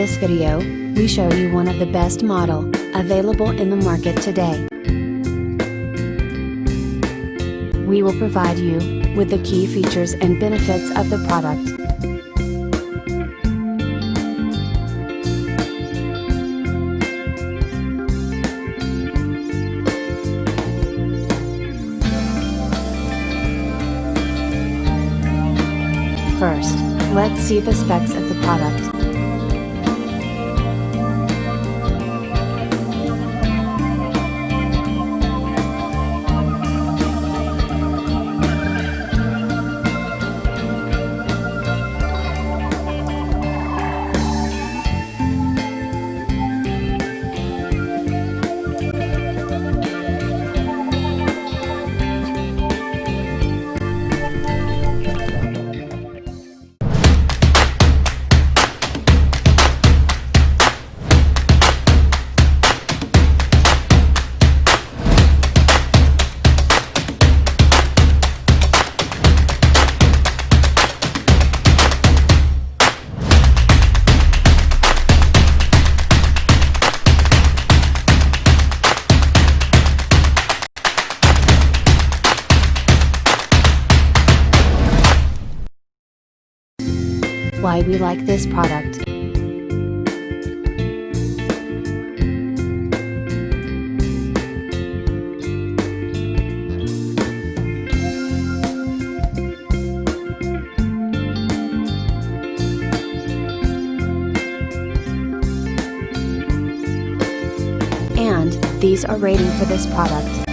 this video, we show you one of the best model, available in the market today. We will provide you, with the key features and benefits of the product. First, let's see the specs of the product. Why we like this product. And, these are rating for this product.